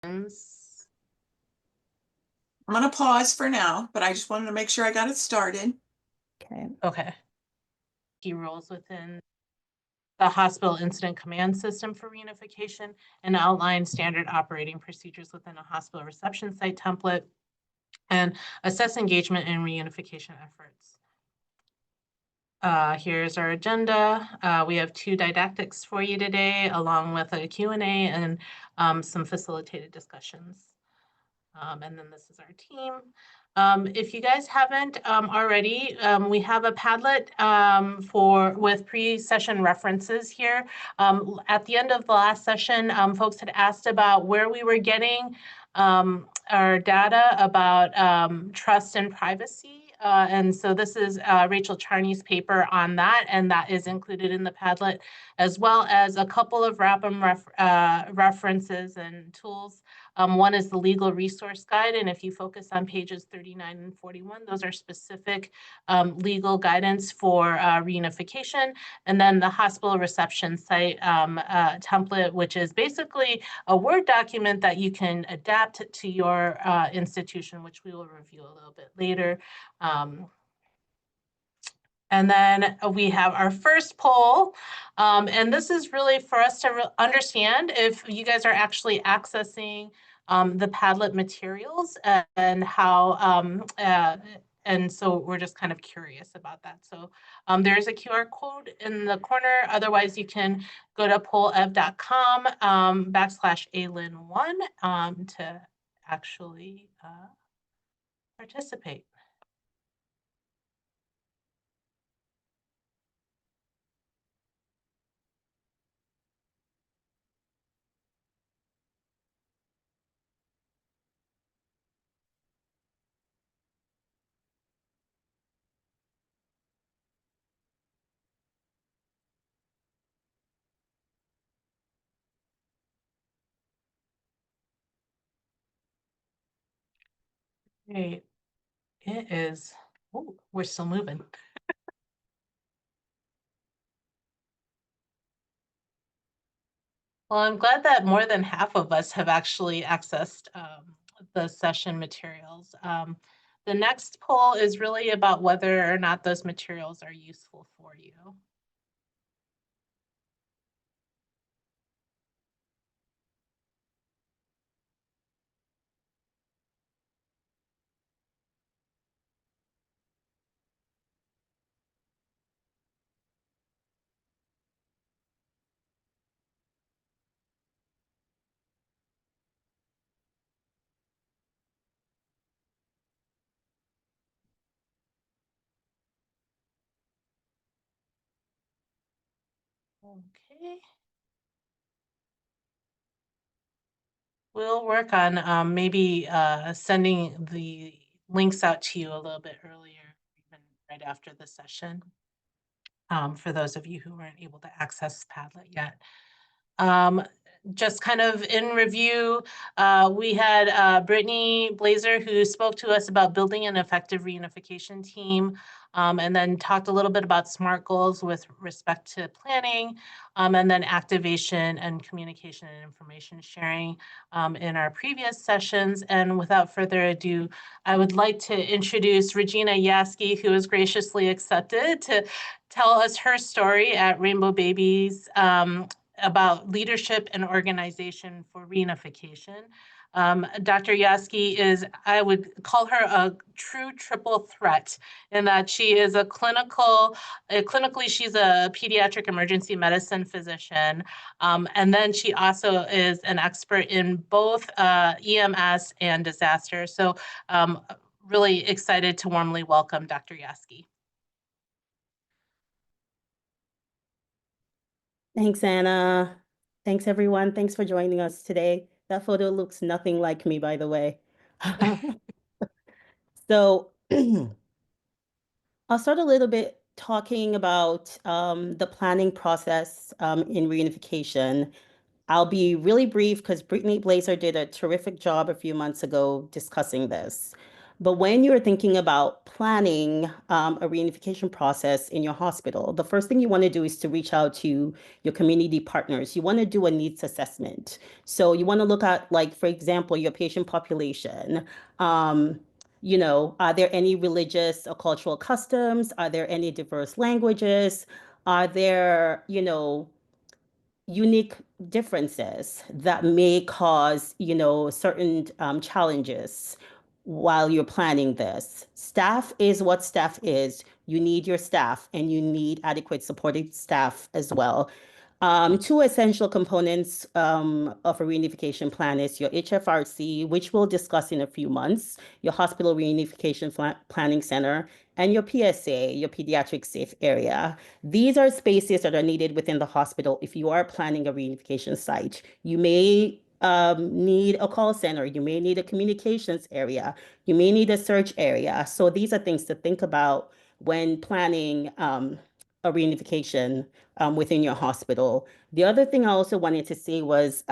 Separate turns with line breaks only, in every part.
I'm going to pause for now, but I just wanted to make sure I got it started.
Okay. Key roles within the hospital incident command system for reunification and outline standard operating procedures within a hospital reception site template and assess engagement in reunification efforts. Here's our agenda. We have 2 didactics for you today, along with a Q&A and some facilitated discussions. And then this is our team. If you guys haven't already, we have a Padlet with pre-session references here. At the end of the last session, folks had asked about where we were getting our data about trust and privacy. And so this is Rachel Charney's paper on that, and that is included in the Padlet, as well as a couple of RAPM references and tools. One is the legal resource guide, and if you focus on pages 39 and 41, those are specific legal guidance for reunification. And then the hospital reception site template, which is basically a Word document that you can adapt to your institution, which we will review a little bit later. And then we have our first poll, and this is really for us to understand if you guys are actually accessing the Padlet materials and how, and so we're just kind of curious about that. So there's a QR code in the corner. Otherwise, you can go to pollev.com /ALIN1 to actually participate. Great. It is. Oh, we're still moving. Well, I'm glad that more than half of us have actually accessed the session materials. The next poll is really about whether or not those materials are useful for you. Okay. We'll work on maybe sending the links out to you a little bit earlier, even right after the session, for those of you who weren't able to access Padlet yet. Just kind of in review, we had Brittany Blazer, who spoke to us about building an effective reunification team, and then talked a little bit about SMART goals with respect to planning, and then activation and communication and information sharing in our previous sessions. And without further ado, I would like to introduce Regina Yaski, who has graciously accepted to tell us her story at Rainbow Babies about leadership and organization for reunification. Dr. Yaski is, I would call her a true triple threat in that she is clinically, she's a pediatric emergency medicine physician. And then she also is an expert in both EMS and disaster. So really excited to warmly welcome Dr. Yaski.
Thanks, Anna. Thanks, everyone. Thanks for joining us today. That photo looks nothing like me, by the way. So I'll start a little bit talking about the planning process in reunification. I'll be really brief because Brittany Blazer did a terrific job a few months ago discussing this. But when you're thinking about planning a reunification process in your hospital, the first thing you want to do is to reach out to your community partners. You want to do a needs assessment. So you want to look at, like, for example, your patient population. Are there any religious or cultural customs? Are there any diverse languages? Are there, unique differences that may cause, certain challenges while you're planning this? Staff is what staff is. You need your staff and you need adequate supporting staff as well. Two essential components of a reunification plan is your HFRC, which we'll discuss in a few months, your Hospital Reunification Planning Center, and your PSA, your Pediatric Safe Area. These are spaces that are needed within the hospital if you are planning a reunification site. You may need a call center, you may need a communications area, you may need a search area. So these are things to think about when planning a reunification within your hospital. The other thing I also wanted to say was,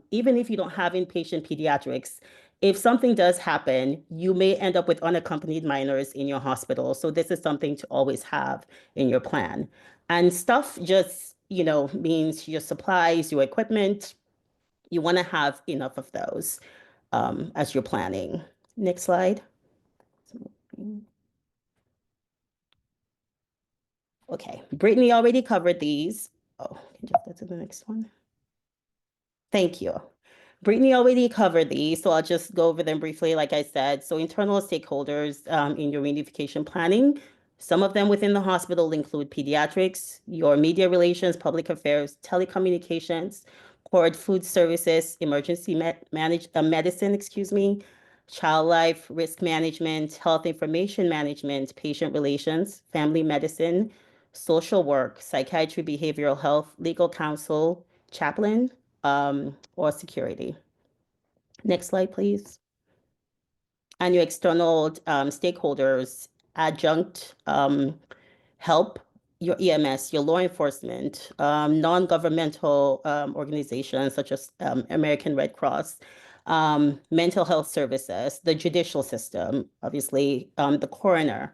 even if you don't have inpatient pediatrics, if something does happen, you may end up with unaccompanied minors in your hospital. So this is something to always have in your plan. And stuff just, means your supplies, your equipment. You want to have enough of those as you're planning. Next slide. Okay, Brittany already covered these. Oh, can you go to the next one? Thank you. Brittany already covered these, so I'll just go over them briefly, like I said. So internal stakeholders in your reunification planning, some of them within the hospital include pediatrics, your media relations, public affairs, telecommunications, cord food services, emergency medicine, child life risk management, health information management, patient relations, family medicine, social work, psychiatry, behavioral health, legal counsel, chaplain, or security. Next slide, please. And your external stakeholders, adjunct help, your EMS, your law enforcement, non-governmental organizations such as American Red Cross, mental health services, the judicial system, obviously, the coroner,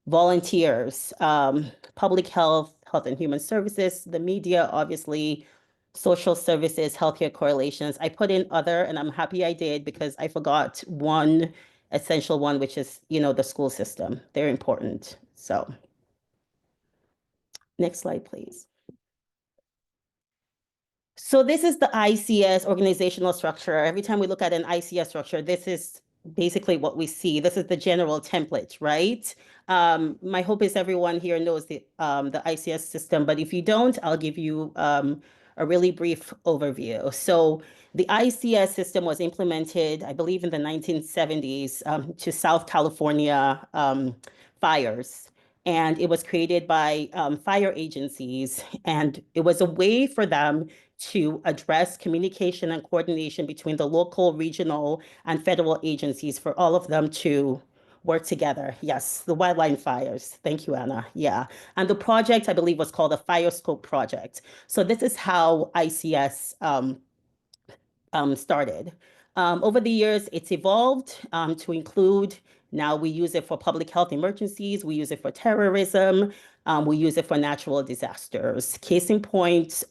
volunteers, public health, health and human services, the media, obviously, social services, healthcare correlations. I put in other, and I'm happy I did because I forgot one essential one, which is, the school system. They're important. So next slide, please. So this is the ICS organizational structure. Every time we look at an ICS structure, this is basically what we see. This is the general template, right? My hope is everyone here knows the ICS system, but if you don't, I'll give you a really brief overview. So the ICS system was implemented, I believe, in the 1970s to South California fires. And it was created by fire agencies. And it was a way for them to address communication and coordination between the local, regional, and federal agencies for all of them to work together. Yes, the wildland fires. Thank you, Anna. Yeah. And the project, I believe, was called the Fire Scope Project. So this is how ICS started. Over the years, it's evolved to include, now we use it for public health emergencies, we use it for terrorism, we use it for natural disasters. Case in point,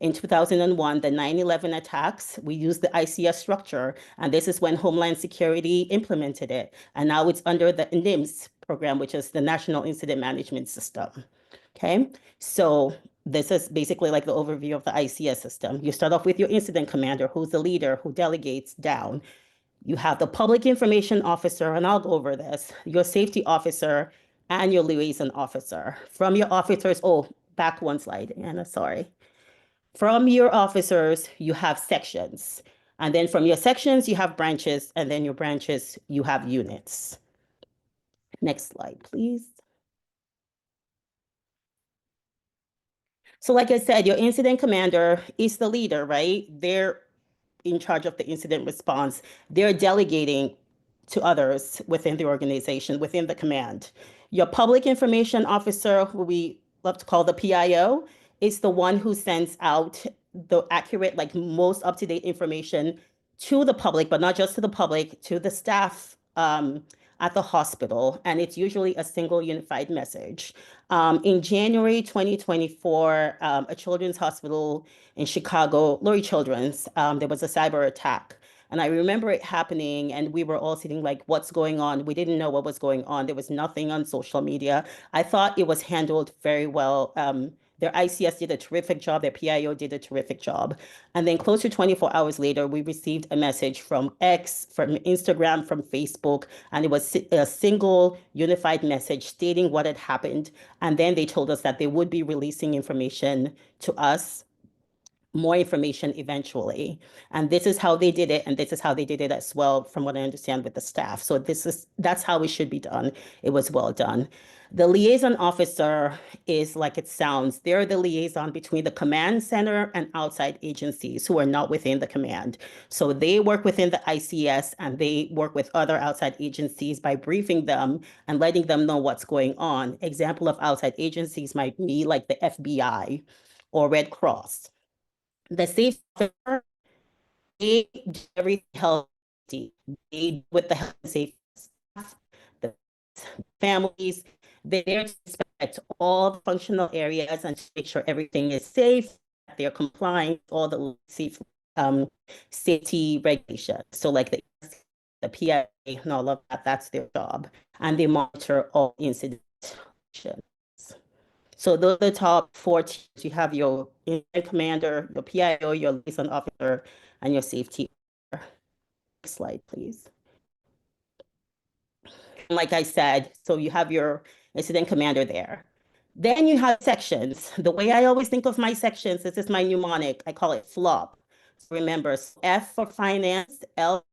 in 2001, the 9/11 attacks, we used the ICS structure, and this is when Homeland Security implemented it. And now it's under the NIMS program, which is the National Incident Management System. Okay, so this is basically like the overview of the ICS system. You start off with your incident commander, who's the leader, who delegates down. You have the public information officer, and I'll go over this, your safety officer, and your liaison officer. From your officers, back one slide, Anna, sorry. From your officers, you have sections. And then from your sections, you have branches, and then your branches, you have units. Next slide, please. So like I said, your incident commander is the leader, right? They're in charge of the incident response. They're delegating to others within the organization, within the command. Your public information officer, who we love to call the PIO, is the one who sends out the accurate, like most up-to-date information to the public, but not just to the public, to the staff at the hospital, and it's usually a single unified message. In January 2024, a children's hospital in Chicago, Lurie Children's, there was a cyber attack. And I remember it happening, and we were all sitting like, what's going on? We didn't know what was going on. There was nothing on social media. I thought it was handled very well. Their ICS did a terrific job. Their PIO did a terrific job. And then close to 24 hours later, we received a message from X, from Instagram, from Facebook, and it was a single unified message stating what had happened. And then they told us that they would be releasing information to us, more information eventually. And this is how they did it. And this is how they did it as well, from what I understand with the staff. So that's how it should be done. It was well done. The liaison officer is like it sounds. They're the liaison between the command center and outside agencies who are not within the command. So they work within the ICS and they work with other outside agencies by briefing them and letting them know what's going on. Example of outside agencies might be like the FBI or Red Cross. The safe officer, they do everything healthy. They with the health and safety staff, the families, they're there to inspect all the functional areas and to make sure everything is safe, that they're complying with all the safety regulations. So like the PIA and all of that, that's their job. And they monitor all incidents. So those are the top 4 tiers. You have your incident commander, your PIO, your liaison officer, and your safety. Next slide, please. Like I said, so you have your incident commander there. Then you have sections. The way I always think of my sections, this is my mnemonic. I call it FLOP. So remember, F for finance, L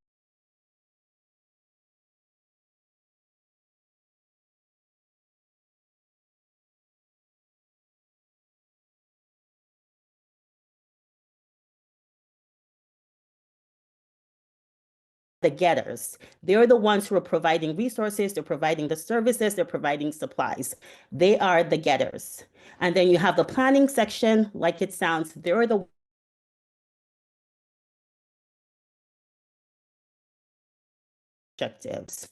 the getters. They're the ones who are providing resources, they're providing the services, they're providing supplies. They are the getters. And then you have the planning section, like it sounds, they're the objectives.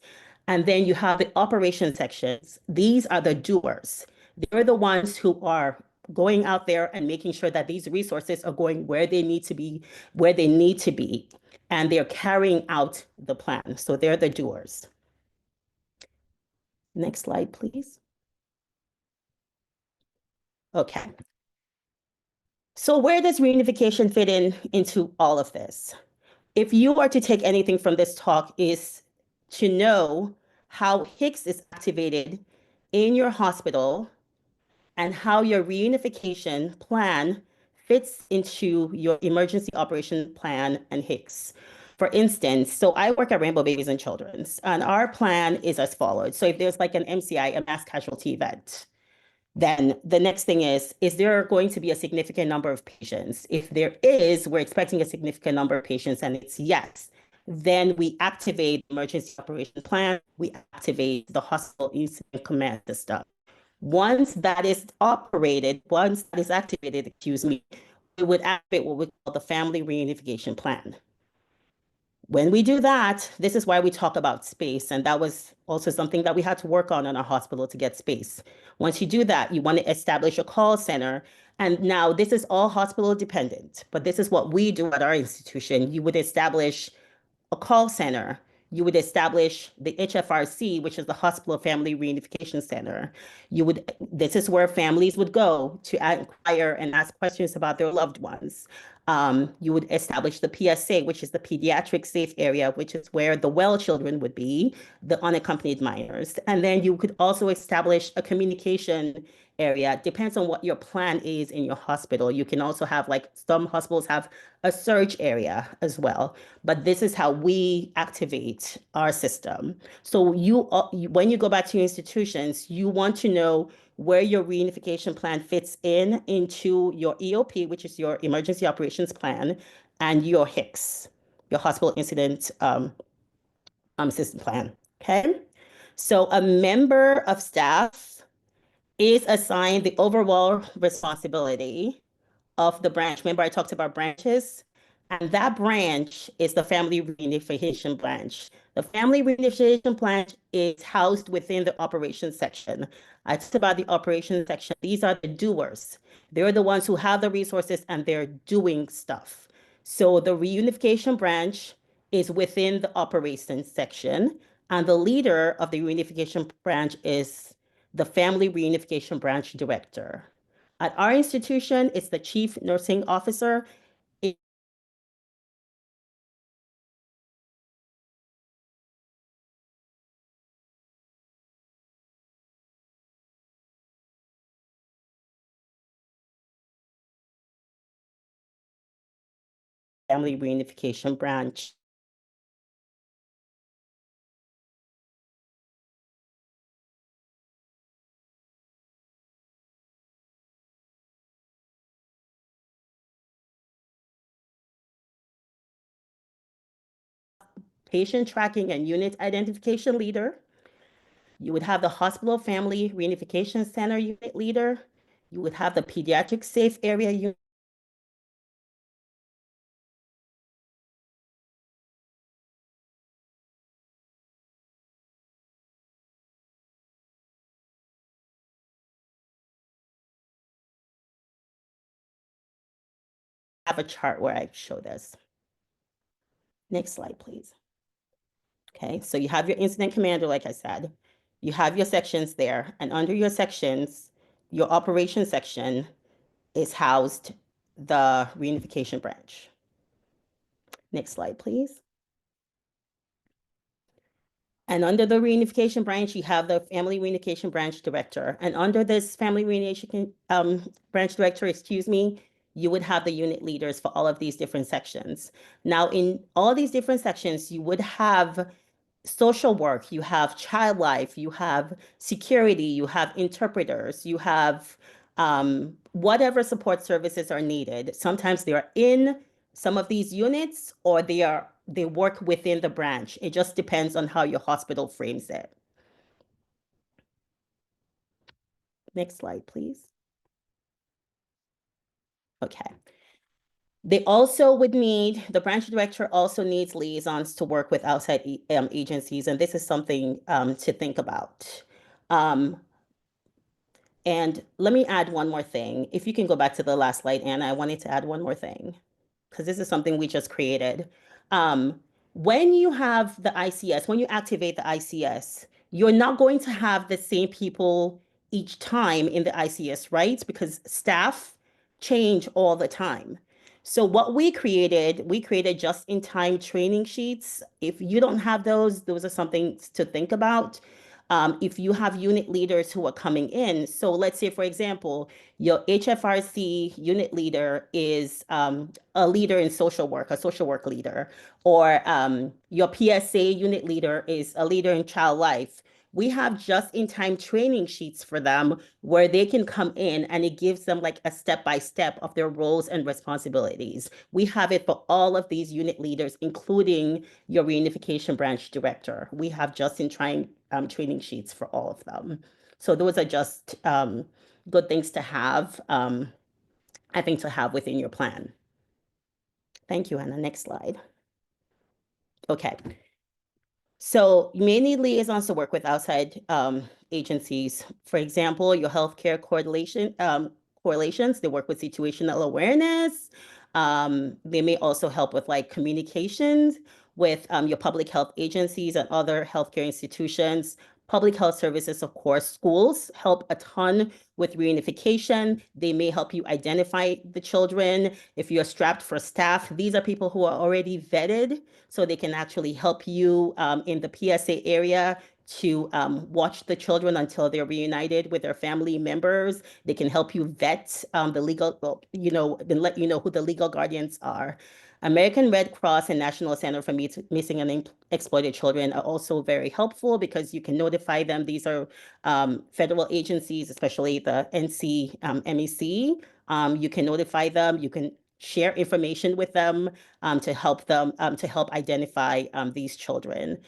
And then you have the operation sections. These are the doers. They're the ones who are going out there and making sure that these resources are going where they need to be, and they're carrying out the plan. So they're the doers. Next slide, please. Okay. So where does reunification fit into all of this? If you are to take anything from this talk, is to know how HICS is activated in your hospital and how your reunification plan fits into your emergency operation plan and HICS. For instance, so I work at Rainbow Babies and Children's, and our plan is as follows. So if there's like an MCI, a mass casualty event, then the next thing is there going to be a significant number of patients? If there is, we're expecting a significant number of patients and it's yes, then we activate the emergency operation plan, we activate the hospital incident command system. Once that is activated, we would activate what we call the family reunification plan. When we do that, this is why we talk about space. And that was also something that we had to work on in our hospital to get space. Once you do that, you want to establish a call center. And now this is all hospital dependent, but this is what we do at our institution. You would establish a call center. You would establish the HFRC, which is the Hospital Family Reunification Center. This is where families would go to inquire and ask questions about their loved ones. You would establish the PSA, which is the Pediatric Safe Area, which is where the well children would be, the unaccompanied minors. And then you could also establish a communication area. Depends on what your plan is in your hospital. You can also have, like, some hospitals have a surge area as well. But this is how we activate our system. So when you go back to your institutions, you want to know where your reunification plan fits into your EOP, which is your emergency operations plan, and your HICS, your hospital incident system plan. Okay. So a member of staff is assigned the overall responsibility of the branch. Remember, I talked about branches. And that branch is the Family Reunification branch. The Family Reunification branch is housed within the operations section. I talked about the operations section. These are the doers. They're the ones who have the resources and they're doing stuff. So the Reunification branch is within the operations section, and the leader of the Reunification branch is the Family Reunification branch director. At our institution, it's the chief nursing officer. Family Reunification branch. Patient tracking and unit identification leader. You would have the hospital family reunification center unit leader. You would have the pediatric safe area unit. Have a chart where I show this. Next slide, please. Okay, so you have your incident commander, like I said. You have your sections there, and under your sections, your operations section is housed the reunification branch. Next slide, please. And under the reunification branch, you have the family reunification branch director. And under this family reunification branch director, excuse me, you would have the unit leaders for all of these different sections. Now, in all these different sections, you would have social work, you have child life, you have security, you have interpreters, you have whatever support services are needed. Sometimes they are in some of these units or they work within the branch. It just depends on how your hospital frames it. Next slide, please. Okay. They also would need, the branch director also needs liaisons to work with outside agencies, and this is something to think about. And let me add one more thing. If you can go back to the last slide, Anna, I wanted to add one more thing, because this is something we just created. When you have the ICS, when you activate the ICS, you're not going to have the same people each time in the ICS, right? Because staff change all the time. So what we created just-in-time training sheets. If you don't have those are something to think about. If you have unit leaders who are coming in, so let's say, for example, your HFRC unit leader is a leader in social work, a social work leader, or your PSA unit leader is a leader in child life. We have just-in-time training sheets for them where they can come in and it gives them like a step-by-step of their roles and responsibilities. We have it for all of these unit leaders, including your reunification branch director. We have just-in-time training sheets for all of them. So those are just good things to have, I think, to have within your plan. Thank you, Anna. Next slide. Okay. So you may need liaisons to work with outside agencies. For example, your healthcare correlations, they work with situational awareness. They may also help with like communications with your public health agencies and other healthcare institutions. Public health services, of course, schools help a ton with reunification. They may help you identify the children. If you're strapped for staff, these are people who are already vetted, so they can actually help you in the PSA area to watch the children until they're reunited with their family members. They can help you vet the legal, then let you know who the legal guardians are. American Red Cross and National Center for Missing and Exploited Children are also very helpful because you can notify them. These are federal agencies, especially the NC MEC. You can notify them. You can share information with them to help identify these children.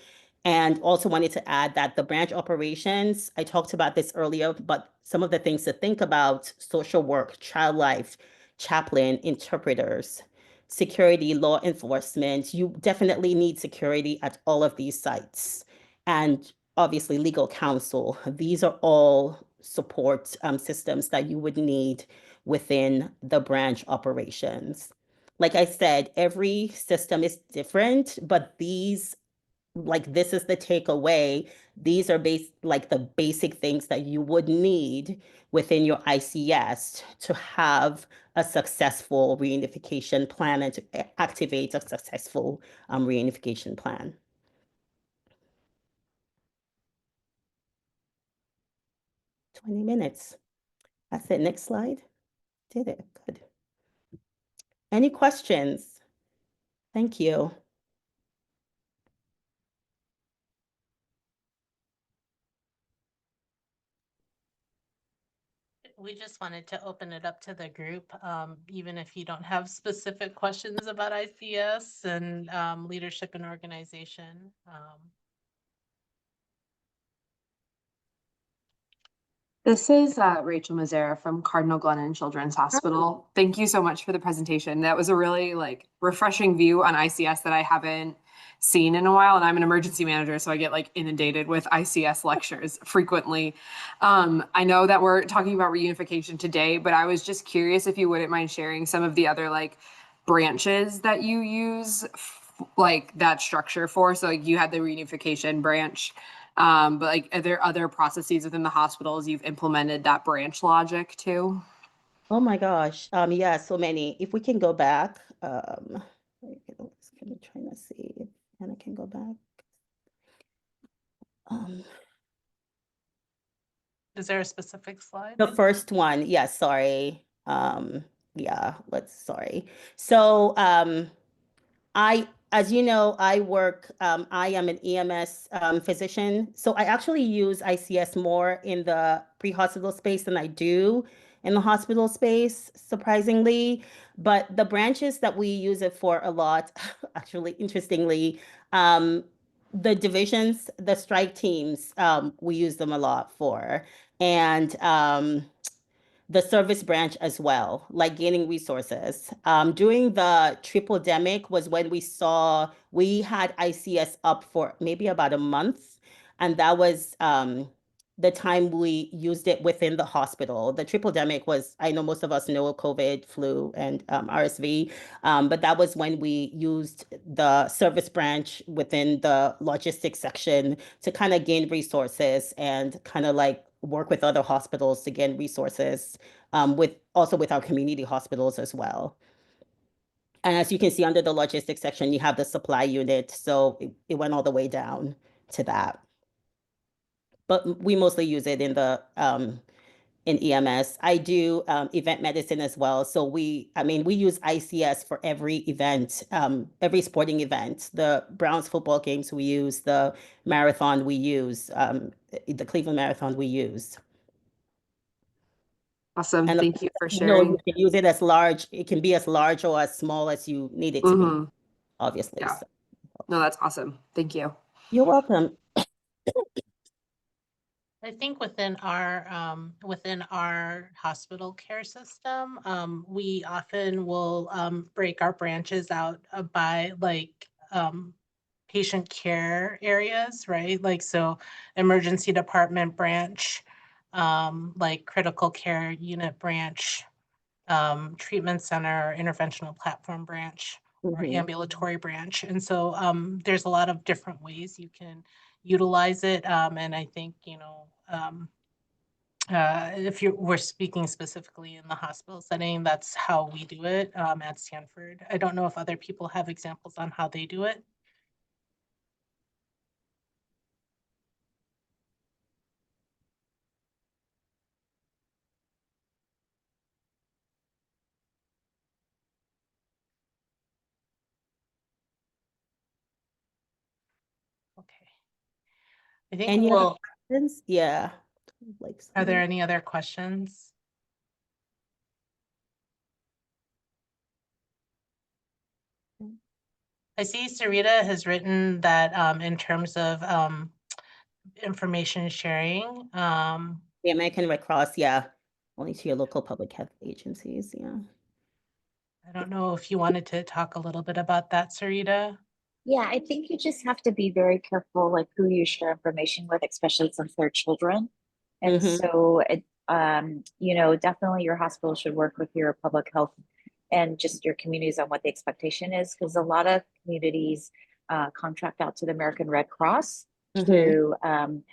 And also wanted to add that the branch operations, I talked about this earlier, but some of the things to think about: social work, child life, chaplain, interpreters. security, law enforcement. You definitely need security at all of these sites. And obviously legal counsel. These are all support systems that you would need within the branch operations. Like I said, every system is different, but these, like, this is the takeaway. These are like the basic things that you would need within your ICS to have a successful reunification plan and to activate a successful reunification plan. "20 minutes. That's it. Next slide. Did it. Good. Any questions? Thank you.
We just wanted to open it up to the group, even if you don't have specific questions about ICS and leadership and organization.
This is Rachel Mazzara from Cardinal Glennon Children's Hospital. Thank you so much for the presentation. That was a really refreshing view on ICS that I haven't seen in a while. And I'm an emergency manager, so I get inundated with ICS lectures frequently. I know that we're talking about reunification today, but I was just curious if you wouldn't mind sharing some of the other branches that you use that structure for. So you had the reunification branch. But are there other processes within the hospitals you've implemented that branch logic to?
Oh my gosh. Yeah, so many. If we can go back, I'm trying to see if Anna can go back.
Is there a specific slide?
The first one, yeah, sorry. Yeah, sorry. So, as you know, I am an EMS physician. So I actually use ICS more in the pre-hospital space than I do in the hospital space, surprisingly. But the branches that we use it for a lot, actually, interestingly, the divisions, the strike teams, we use them a lot for. And the service branch as well, like gaining resources. During the triple-demic was when we had ICS up for maybe about a month, and that was the time we used it within the hospital. The triple-demic was, I know most of us know COVID, flu, and RSV, but that was when we used the service branch within the logistics section to kind of gain resources and kind of work with other hospitals to gain resources, with our community hospitals as well. And as you can see under the logistics section, you have the supply unit. So it went all the way down to that. But we mostly use it in EMS. I do event medicine as well. So we use ICS for every event, every sporting event. The Browns football games we use, the marathon we use, the Cleveland Marathon we use.
Awesome.
And
Thank you for
you
sharing.
can use it as large. It can be as large or as small as you need it to be, obviously.
Yeah.
So.
No, that's awesome. Thank you.
You're welcome.
I think within our hospital care system, we often will break our branches out by patient care areas, right? So emergency department branch, critical care unit branch, treatment center, interventional platform branch, or ambulatory branch. And so there's a lot of different ways you can utilize it. And I think, if we're speaking specifically in the hospital setting, that's how we do it at Stanford. I don't know if other people have examples on how they do it. Okay. I think
Any other questions? Yeah.
Are there any other questions? I see Sarita has written that in terms of information sharing.
The American Red Cross, yeah. Only to your local public health agencies, yeah.
I don't know if you wanted to talk a little bit about that, Sarita.
Yeah, I think you just have to be very careful, like who you share information with, especially since they're children. And
Mhm.
so it, you know, definitely your hospital should work with your public health and just your communities on what the expectation is, because a lot of communities contract out to the American Red Cross to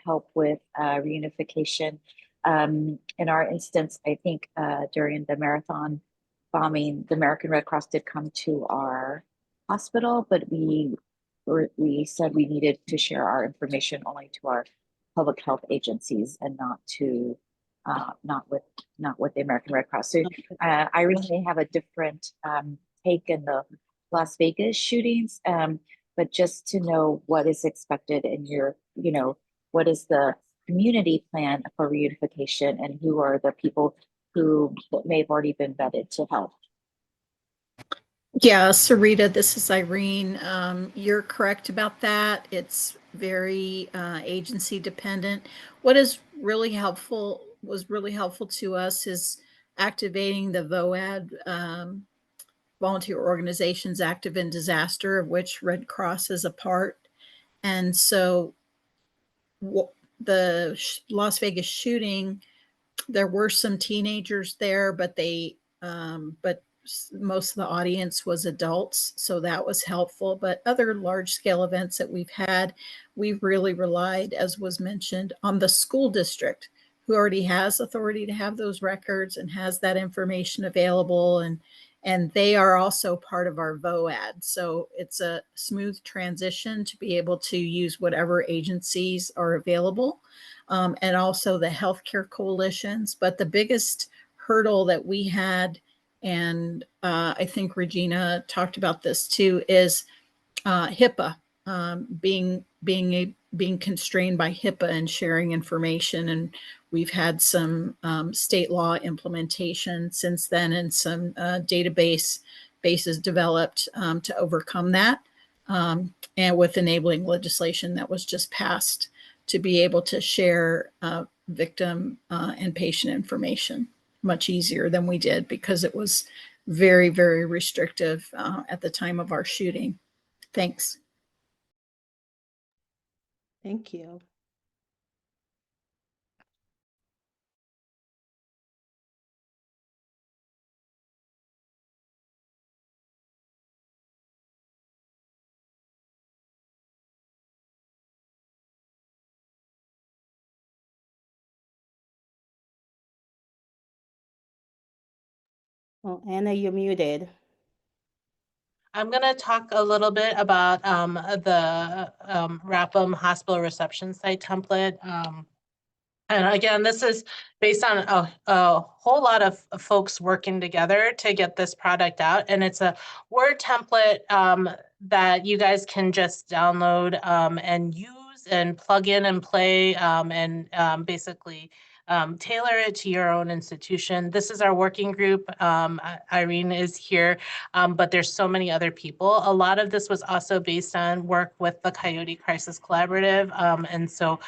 help with reunification. In our instance, I think during the marathon bombing, the American Red Cross did come to our hospital, but we said we needed to share our information only to our public health agencies and not with the American Red Cross. So Irene may have a different take in the Las Vegas shootings, but just to know what is expected in your, you know, what is the community plan for reunification and who are the people who may have already been vetted to help.
Yeah, Sarita, this is Irene. You're correct about that. It's very agency dependent. What is really helpful was really helpful to us is activating the VOAD, volunteer organizations active in disaster, of which Red Cross is a part. And so the Las Vegas shooting, there were some teenagers there, but most of the audience was adults, so that was helpful. But other large scale events that we've had, we've really relied, as was mentioned, on the school district, who already has authority to have those records and has that information available, and they are also part of our VOAD. So it's a smooth transition to be able to use whatever agencies are available, and also the healthcare coalitions. But the biggest hurdle that we had, and I think Regina talked about this too, is HIPAA, being constrained by HIPAA and sharing information. And we've had some state law implementation since then, and some bases developed to overcome that, and with enabling legislation that was just passed to be able to share victim and patient information much easier than we did, because it was very, very restrictive at the time of our shooting. Thanks.
Thank you. Well, Anna, you're muted.
I'm going to talk a little bit about the Rapham Hospital Reception Site template. And again, this is based on a whole lot of folks working together to get this product out. And it's a Word template that you guys can just download and use and plug in and play, and basically tailor it to your own institution. This is our working group. Irene is here, but there's so many other people. A lot of this was also based on work with the Coyote Crisis Collaborative. And so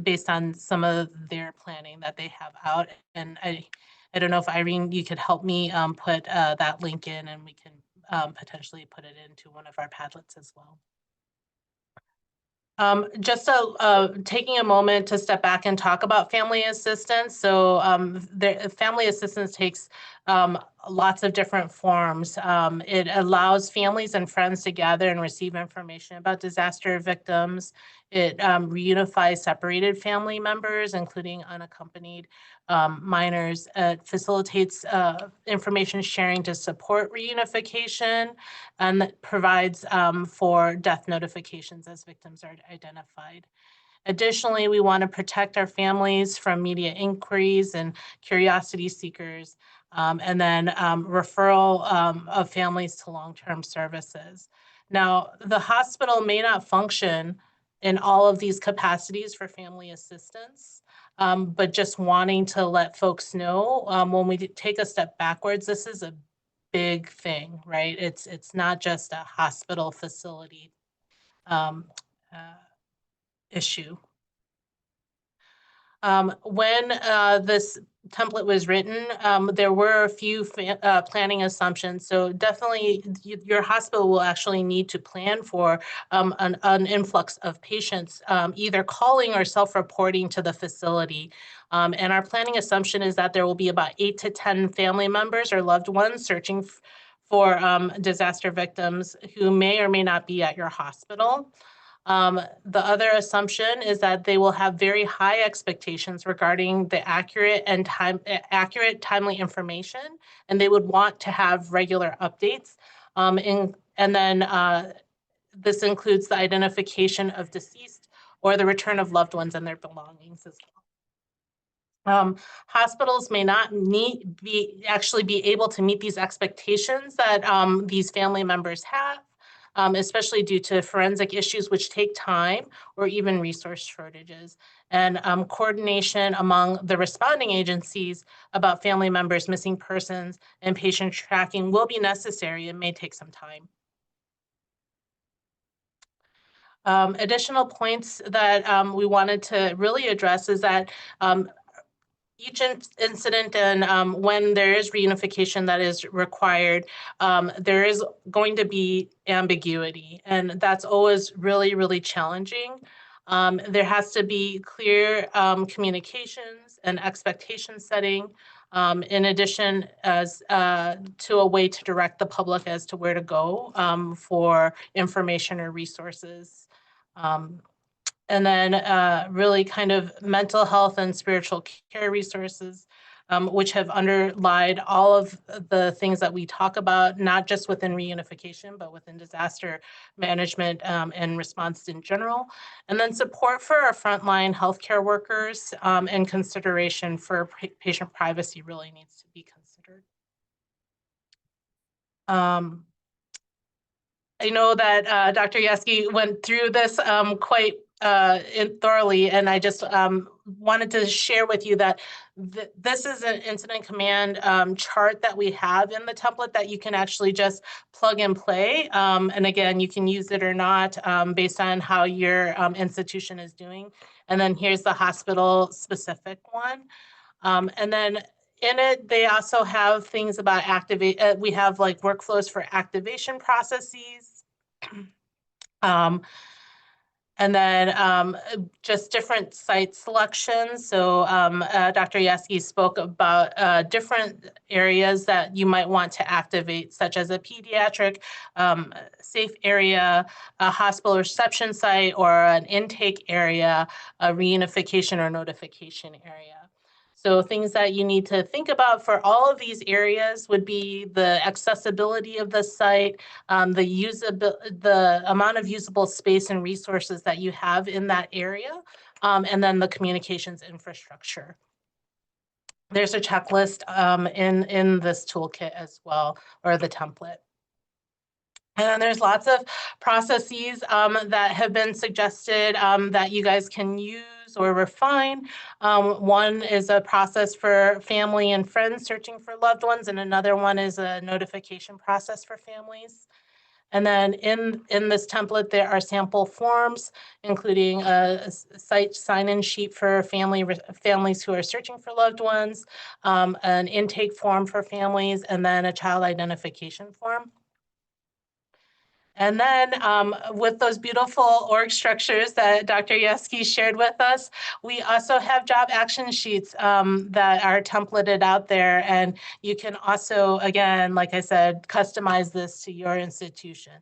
based on some of their planning that they have out. And I don't know if Irene, you could help me put that link in, and we can potentially put it into one of our Padlets as well. Just taking a moment to step back and talk about family assistance. So family assistance takes lots of different forms. It allows families and friends to gather and receive information about disaster victims. It reunifies separated family members, including unaccompanied minors. It facilitates information sharing to support reunification, and that provides for death notifications as victims are identified. Additionally, we want to protect our families from media inquiries and curiosity seekers, and then referral of families to long-term services. Now, the hospital may not function in all of these capacities for family assistance, but just wanting to let folks know, when we take a step backwards, this is a big thing, right? It's not just a hospital facility issue. When this template was written, there were a few planning assumptions. So definitely your hospital will actually need to plan for an influx of patients, either calling or self-reporting to the facility. And our planning assumption is that there will be about 8 to 10 family members or loved ones searching for disaster victims who may or may not be at your hospital. The other assumption is that they will have very high expectations regarding the accurate, timely information, and they would want to have regular updates. And then this includes the identification of deceased or the return of loved ones and their belongings as well. Hospitals may not actually be able to meet these expectations that these family members have. Especially due to forensic issues which take time or even resource shortages. And coordination among the responding agencies about family members, missing persons, and patient tracking will be necessary. It may take some time. Additional points that we wanted to really address is that each incident and when there is reunification that is required, there is going to be ambiguity, and that's always really, really challenging. There has to be clear communications and expectation setting, in addition as to a way to direct the public as to where to go for information or resources. And then really kind of mental health and spiritual care resources, which have underlied all of the things that we talk about, not just within reunification, but within disaster management and response in general. And then support for our frontline healthcare workers and consideration for patient privacy really needs to be considered. I know that Dr. Yeske went through this quite thoroughly, and I just wanted to share with you that this is an incident command chart that we have in the template that you can actually just plug and play. And again, you can use it or not based on how your institution is doing. And then here's the hospital specific one. And then in it, they also have things about we have like workflows for activation processes. And then just different site selections. So Dr. Yeske spoke about different areas that you might want to activate, such as a pediatric safe area, a hospital reception site, or an intake area, a reunification or notification area. So things that you need to think about for all of these areas would be the accessibility of the site, the amount of usable space and resources that you have in that area, and then the communications infrastructure. There's a checklist in this toolkit as well, or the template. And then there's lots of processes that have been suggested that you guys can use or refine. One is a process for family and friends searching for loved ones, and another one is a notification process for families. And then in this template, there are sample forms, including a site sign-in sheet for families who are searching for loved ones, an intake form for families, and then a child identification form. And then with those beautiful org structures that Dr. Yeske shared with us, we also have job action sheets that are templated out there. And you can also, again, like I said, customize this to your institution.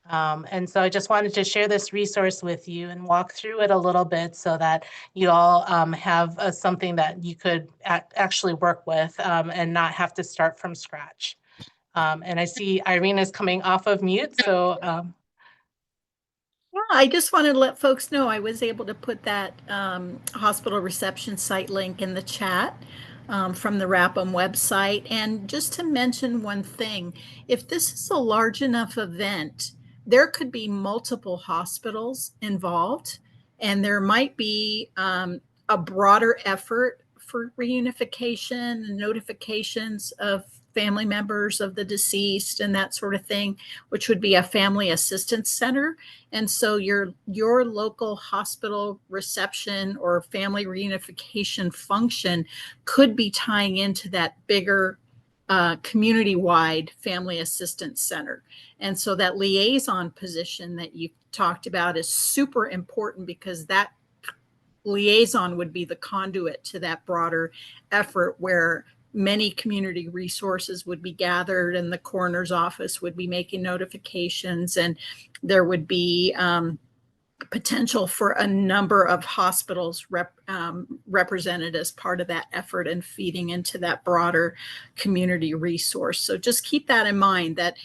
And so I just wanted to share this resource with you and walk through it a little bit so that you all have something that you could actually work with and not have to start from scratch. And I see Irene is coming off of mute, so.
Yeah, I just wanted to let folks know I was able to put that hospital reception site link in the chat from the RAPM website. And just to mention one thing, if this is a large enough event, there could be multiple hospitals involved, and there might be a broader effort for reunification and notifications of family members of the deceased and that sort of thing, which would be a family assistance center. And so your local hospital reception or family reunification function could be tying into that bigger community-wide family assistance center. And so that liaison position that you talked about is super important, because that liaison would be the conduit to that broader effort, where many community resources would be gathered and the coroner's office would be making notifications, and there would be potential for a number of hospitals represented as part of that effort and feeding into that broader community resource. So just keep that in mind, that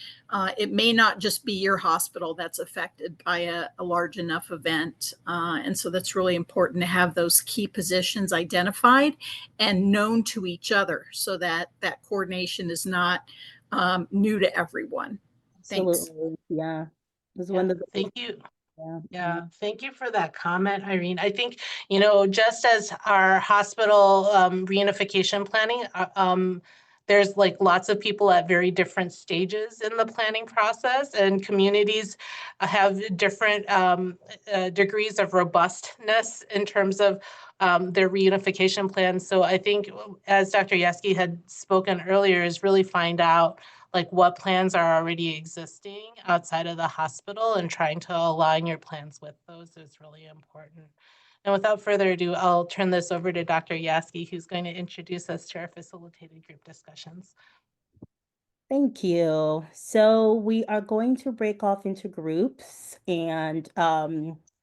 it may not just be your hospital that's affected by a large enough event. And so that's really important to have those key positions identified and known to each other, so that that coordination is not new to everyone. Thanks.
Absolutely. Yeah. This is
Yeah,
one of the
thank you.
yeah.
Yeah, thank you for that comment, Irene. I think, you know, just as our hospital reunification planning, there's like lots of people at very different stages in the planning process, and communities have different degrees of robustness in terms of their reunification plans. So I think, as Dr. Yaski had spoken earlier, is really find out like what plans are already existing outside of the hospital, and trying to align your plans with those is really important. And without further ado, I'll turn this over to Dr. Yaski, who's going to introduce us to our facilitated group discussions.
Thank you. So we are going to break off into groups, and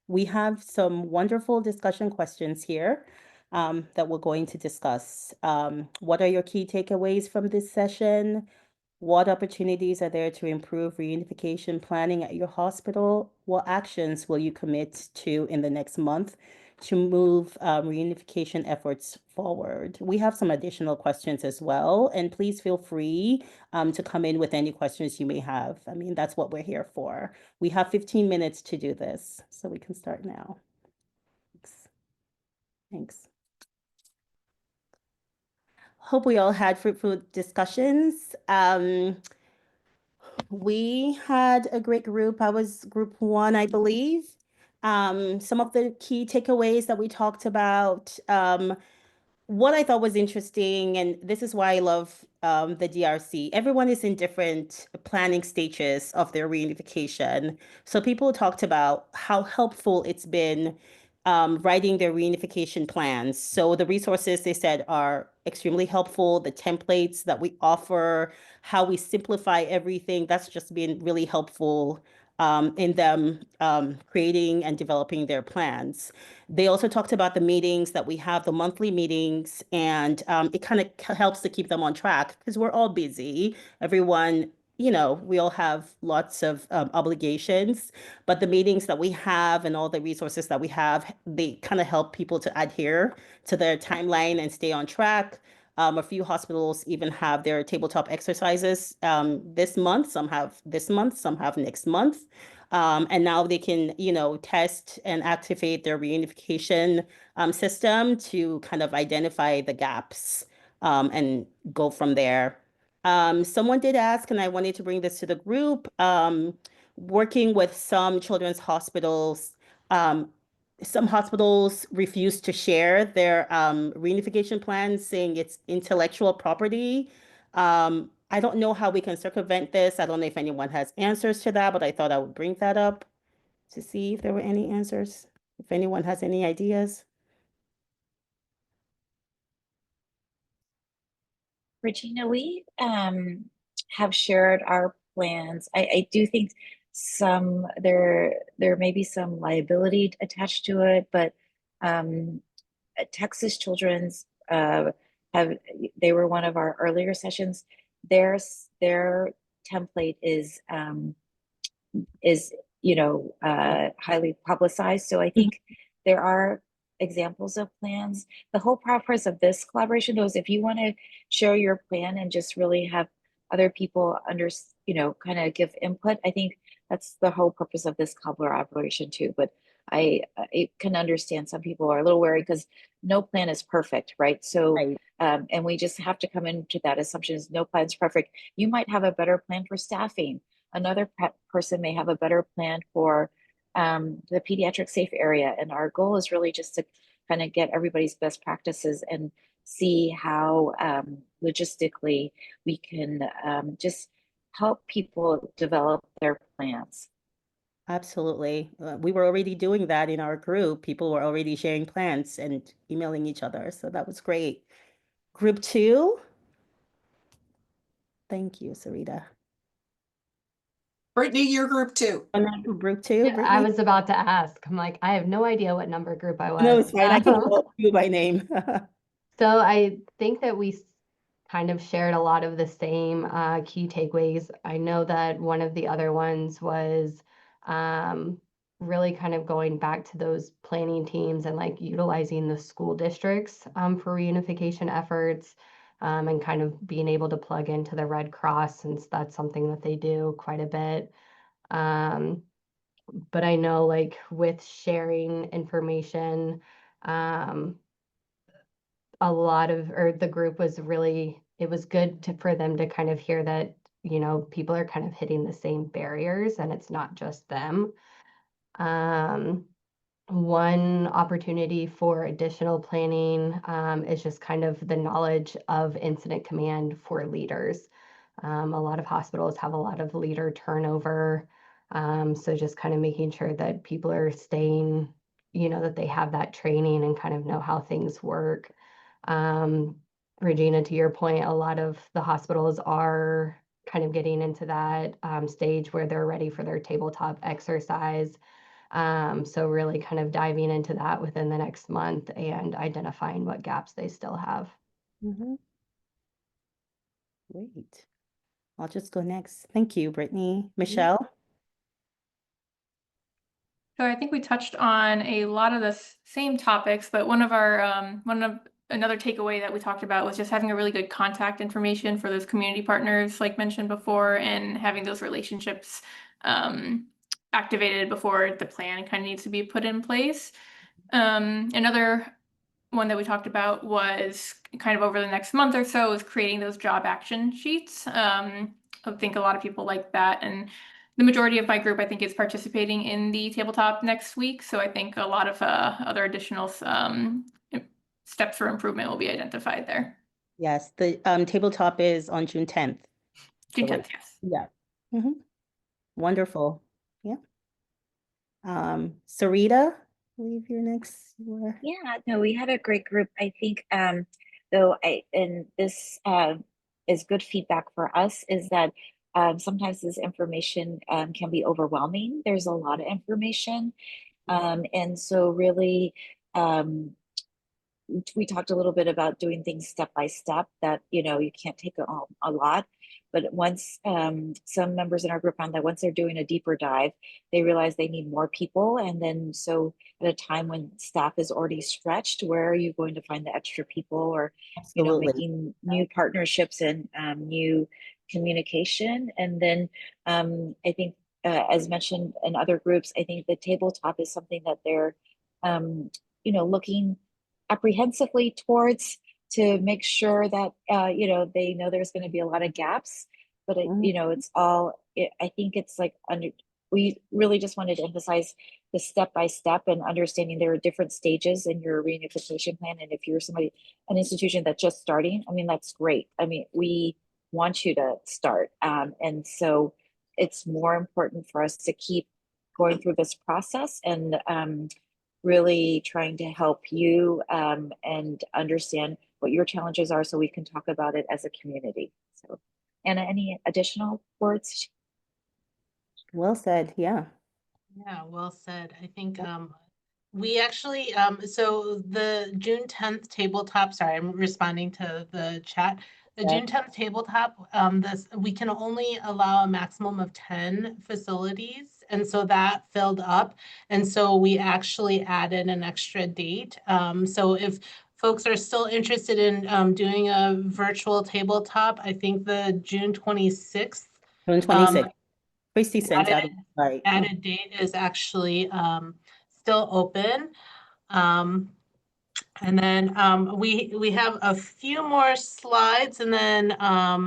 we have some wonderful discussion questions here that we're going to discuss. What are your key takeaways from this session? What opportunities are there to improve reunification planning at your hospital? What actions will you commit to in the next month to move reunification efforts forward? We have some additional questions as well, and please feel free to come in with any questions you may have. I mean, that's what we're here for. We have 15 minutes to do this, so we can start now. Thanks. Hope we all had fruitful discussions. We had a great group. I was group 1, I believe. Some of the key takeaways that we talked about, what I thought was interesting, and this is why I love the DRC. Everyone is in different planning stages of their reunification. So people talked about how helpful it's been writing their reunification plans. So the resources, they said, are extremely helpful. The templates that we offer, how we simplify everything, that's just been really helpful in them creating and developing their plans. They also talked about the meetings that we have, the monthly meetings, and it kind of helps to keep them on track, because we're all busy. Everyone, you know, we all have lots of obligations, but the meetings that we have and all the resources that we have, they kind of help people to adhere to their timeline and stay on track. A few hospitals even have their tabletop exercises this month. Some have this month, some have next month. And now they can, you know, test and activate their reunification system to kind of identify the gaps and go from there. Someone did ask, and I wanted to bring this to the group, working with some children's hospitals, some hospitals refuse to share their reunification plans, saying it's intellectual property. I don't know how we can circumvent this. I don't know if anyone has answers to that, but I thought I would bring that up to see if there were any answers, if anyone has any ideas.
Regina, we have shared our plans. I do think there may be some liability attached to it, but Texas Children's they were one of our earlier sessions. Their template is highly publicized. So I think there are examples of plans. The whole purpose of this collaboration, though, is if you want to share your plan and just really have other people kind of give input. I think that's the whole purpose of this collaboration too. But I can understand some people are a little wary because no plan is perfect, right? So,
Right.
and we just have to come into that assumption is no plan's perfect. You might have a better plan for staffing. Another person may have a better plan for the pediatric safe area. And our goal is really just to kind of get everybody's best practices and see how logistically we can just help people develop their plans.
Absolutely. We were already doing that in our group. People were already sharing plans and emailing each other. So that was great. Group 2. Thank you, Sarita.
Brittany, your group 2.
Group 2,
I
Brittany?
was about to ask. I'm like, I have no idea what number group I was.
No, it's fine. I can call you by name.
So I think that we kind of shared a lot of the same key takeaways. I know that one of the other ones was really kind of going back to those planning teams and like utilizing the school districts for reunification efforts and kind of being able to plug into the Red Cross, since that's something that they do quite a bit. But I know like with sharing information, a lot of, or the group was really, it was good for them to kind of hear that, you know, people are kind of hitting the same barriers and it's not just them. One opportunity for additional planning is just kind of the knowledge of incident command for leaders. A lot of hospitals have a lot of leader turnover. So just kind of making sure that people are staying, you know, that they have that training and kind of know how things work. Regina, to your point, a lot of the hospitals are kind of getting into that stage where they're ready for their tabletop exercise. So really kind of diving into that within the next month and identifying what gaps they still have.
Mhm. Great. I'll just go next. Thank you, Brittany. Michelle?
So I think we touched on a lot of the same topics, but another takeaway that we talked about was just having a really good contact information for those community partners, like mentioned before, and having those relationships activated before the plan kind of needs to be put in place. Another one that we talked about was kind of over the next month or so is creating those job action sheets. I think a lot of people like that, and the majority of my group, I think, is participating in the tabletop next week. So I think a lot of other additional steps for improvement will be identified there.
Yes, the tabletop is on June 10th.
June
So,
10th, yes.
yeah. Mhm. Wonderful. Yeah. Sarita, I believe you're next.
Yeah, no, we had a great group. I think, though, and this is good feedback for us, is that sometimes this information can be overwhelming. There's a lot of information. And so really, we talked a little bit about doing things step by step, that, you know, you can't take a lot. But once some members in our group found that once they're doing a deeper dive, they realize they need more people. And then so at a time when staff is already stretched, where are you going to find the extra people, or, you know,
Absolutely.
making new partnerships and new communication. And then I think, as mentioned in other groups, I think the tabletop is something that they're, you know, looking apprehensively towards, to make sure that you know, they know there's going to be a lot of gaps, but you know, it's all, I think it's like we really just wanted to emphasize the step by step and understanding there are different stages in your reunification plan. And if you're an institution that's just starting, I mean, that's great. I mean, we want you to start, and so it's more important for us to keep going through this process and really trying to help you and understand what your challenges are, so we can talk about it as a community. So, Anna, any additional words?
Well said. Yeah.
Yeah, well said. I think we actually so the June 10th tabletop, sorry, I'm responding to the chat. The
Yeah.
June 10th tabletop, we can only allow a maximum of 10 facilities. And so that filled up. And so we actually added an extra date. So if folks are still interested in doing a virtual tabletop, I think the June 26th
June 26th. Christy sent out. Right.
added date is actually still open. And then we have a few more slides, and then
I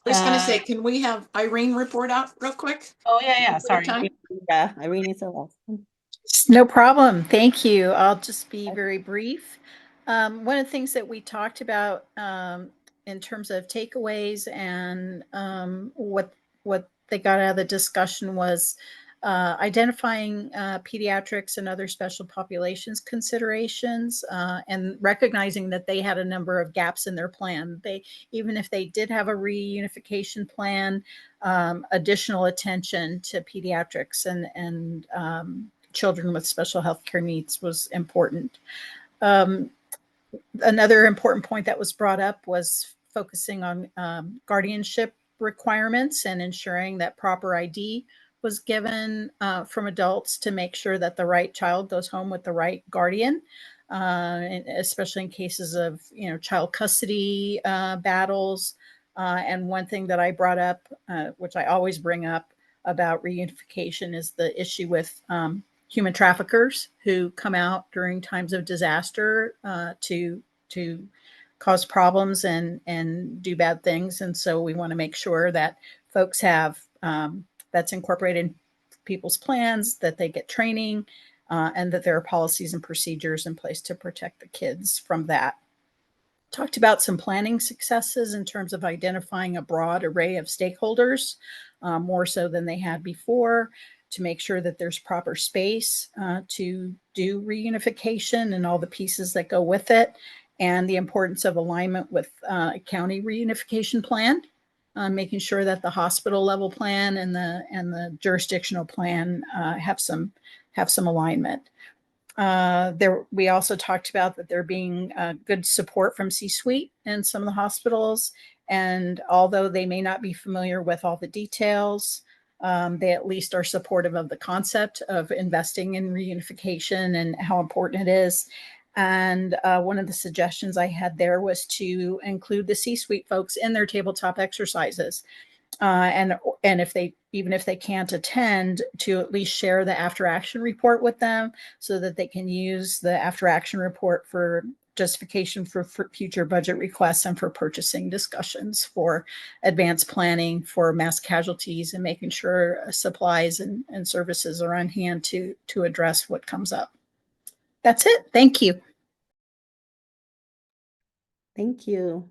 was gonna say, can we have Irene report out real quick?
oh yeah,
For the
sorry.
time?
Yeah, Irene is the last one.
No problem. Thank you. I'll just be very brief. One of the things that we talked about in terms of takeaways and what they got out of the discussion was identifying pediatrics and other special populations considerations and recognizing that they had a number of gaps in their plan. Even if they did have a reunification plan, additional attention to pediatrics and children with special health care needs was important. Another important point that was brought up was focusing on guardianship requirements and ensuring that proper ID was given from adults to make sure that the right child goes home with the right guardian, and especially in cases of child custody battles. And one thing that I brought up, which I always bring up about reunification, is the issue with human traffickers who come out during times of disaster to cause problems and do bad things. And so we want to make sure that folks have that's incorporated in people's plans, that they get training, and that there are policies and procedures in place to protect the kids from that. Talked about some planning successes in terms of identifying a broad array of stakeholders, more so than they had before, to make sure that there's proper space to do reunification and all the pieces that go with it, and the importance of alignment with a county reunification plan, making sure that the hospital level plan and the jurisdictional plan have some alignment. We also talked about that there being good support from C-suite in some of the hospitals, and although they may not be familiar with all the details, they at least are supportive of the concept of investing in reunification and how important it is. And one of the suggestions I had there was to include the C-suite folks in their tabletop exercises. And if they can't attend, to at least share the after action report with them so that they can use the after action report for justification for future budget requests and for purchasing discussions, for advanced planning for mass casualties, and making sure supplies and services are on hand to address what comes up. That's it. Thank you.
Thank you.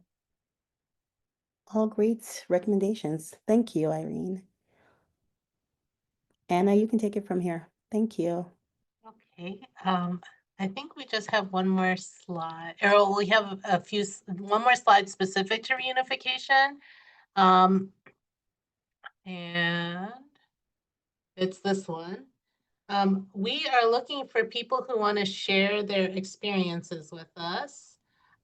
All great recommendations. Thank you, Irene. Anna, you can take it from here. Thank you.
Okay, I think we just have one more slide, or we have one more slide specific to reunification. And it's this one. We are looking for people who want to share their experiences with us.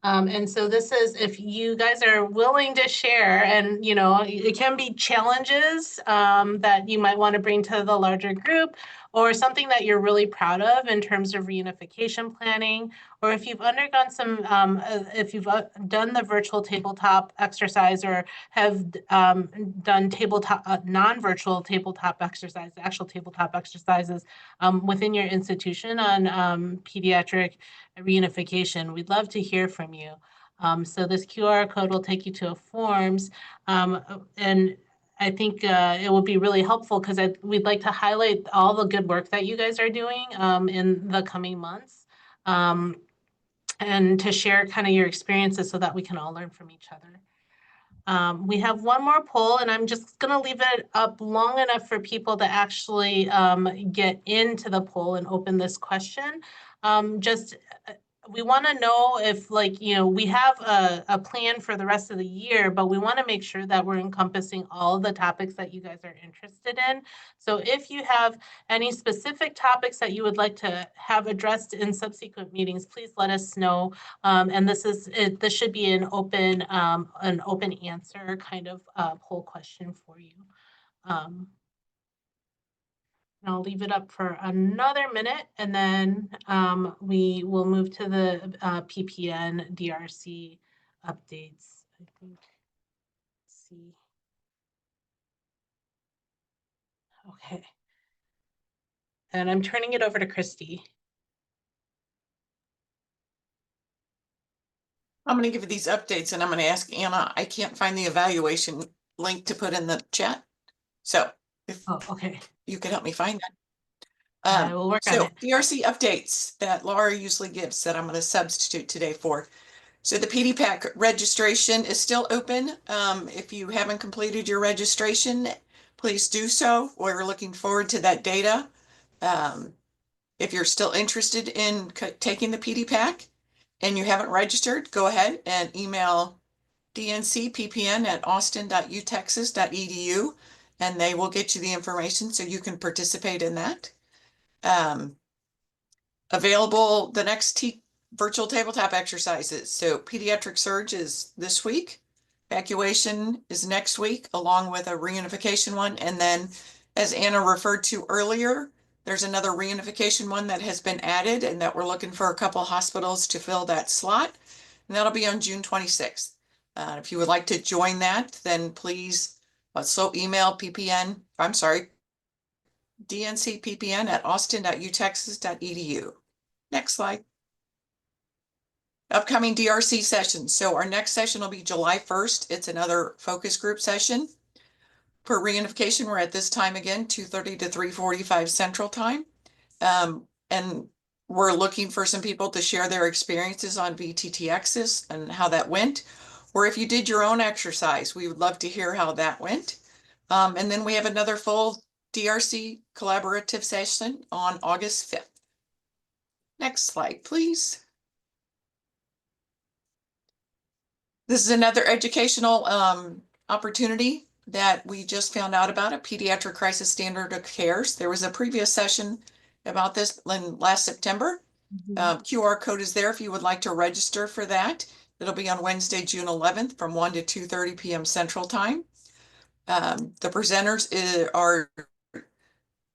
And so this is, if you guys are willing to share, and it can be challenges that you might want to bring to the larger group, or something that you're really proud of in terms of reunification planning, or if you've undergone some, if you've done the virtual tabletop exercise, or have done tabletop, non-virtual tabletop exercise, actual tabletop exercises within your institution on pediatric reunification, we'd love to hear from you. So this QR code will take you to a forms, and I think it will be really helpful because we'd like to highlight all the good work that you guys are doing in the coming months, and to share kind of your experiences so that we can all learn from each other. We have one more poll, and I'm just going to leave it up long enough for people to actually get into the poll and open this question. We want to know if, we have a plan for the rest of the year, but we want to make sure that we're encompassing all the topics that you guys are interested in. So if you have any specific topics that you would like to have addressed in subsequent meetings, please let us know. And this should be an open answer kind of poll question for you. I'll leave it up for another minute, and then we will move to the PPN DRC updates. I think. Let's see. Okay. And I'm turning it over to Christy.
I'm gonna give you these updates and I'm gonna ask Anna, I can't find the evaluation link to put in the chat. So if
Oh, okay.
you could help me find that.
I will work on
So
it.
DRC updates that Laura usually gives that I'm gonna substitute today for. So the PDPAC registration is still open. If you haven't completed your registration, please do so. We're looking forward to that data. If you're still interested in taking the PDPAC and you haven't registered, go ahead and email dncppn@austin.utexas.edu and they will get you the information so you can participate in that. Available the next virtual tabletop exercises. So pediatric surge is this week. Evacuation is next week, along with a reunification one. And then, as Anna referred to earlier, there's another reunification one that has been added and that we're looking for a couple hospitals to fill that slot. And that'll be on June 26th. If you would like to join that, then please so email dncppn@austin.utexas.edu. Next slide. Upcoming DRC sessions. So our next session will be July 1st. It's another focus group session. Per reunification, we're at this time again, 2:30 to 3:45 Central Time. And we're looking for some people to share their experiences on VTTXs and how that went. Or if you did your own exercise, we would love to hear how that went. And then we have another full DRC collaborative session on August 5th. Next slide, please. This is another educational opportunity that we just found out about, a pediatric crisis standard of cares. There was a previous session about this in last September. QR code is there if you would like to register for that. It'll be on Wednesday, June 11th from 1 to 2:30 p.m. Central Time. The presenters are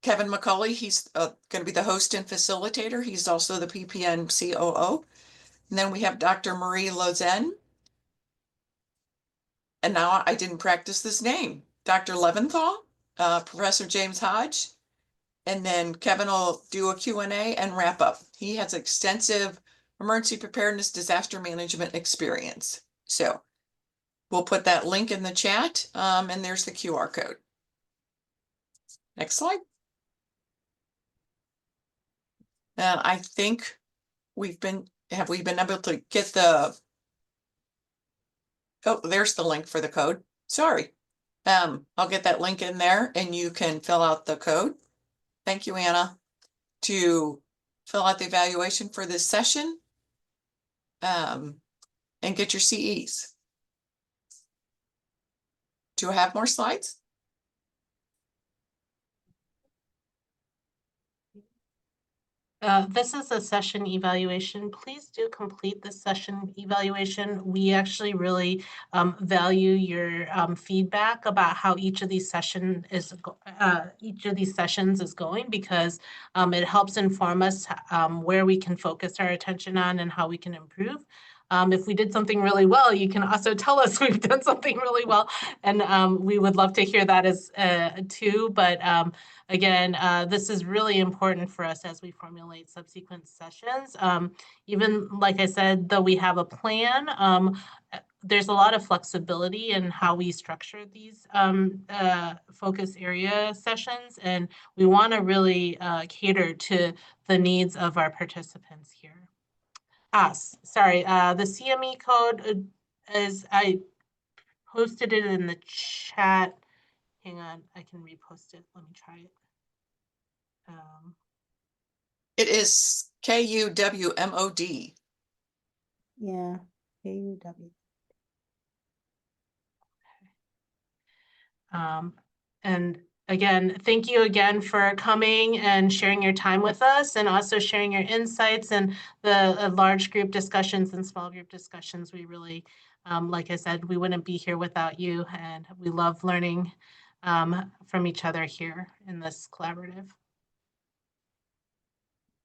Kevin McCauley. He's going to be the host and facilitator. He's also the PPN COO. And then we have Dr. Marie Lozen. And now I didn't practice this name. Dr. Leventhal, Professor James Hodge, and then Kevin will do a Q&A and wrap up. He has extensive emergency preparedness, disaster management experience. So we'll put that link in the chat, and there's the QR code. Next slide. And I think have we been able to get the, oh, there's the link for the code. Sorry. I'll get that link in there and you can fill out the code. Thank you, Anna, to fill out the evaluation for this session and get your CEs. Do I have more slides?
This is a session evaluation. Please do complete the session evaluation. We actually really value your feedback about how each of these sessions is going, because it helps inform us where we can focus our attention on and how we can improve. If we did something really well, you can also tell us we've done something really well, and we would love to hear that as too. But again, this is really important for us as we formulate subsequent sessions. Even like I said, though we have a plan, there's a lot of flexibility in how we structure these focus area sessions, and we want to really cater to the needs of our participants here. Sorry, the CME code is, I posted it in the chat. Hang on, I can repost it. Let me try it.
It is KUWMOD.
Yeah, KUW.
And again, thank you again for coming and sharing your time with us, and also sharing your insights and the large group discussions and small group discussions. We really, like I said, we wouldn't be here without you, and we love learning from each other here in this collaborative.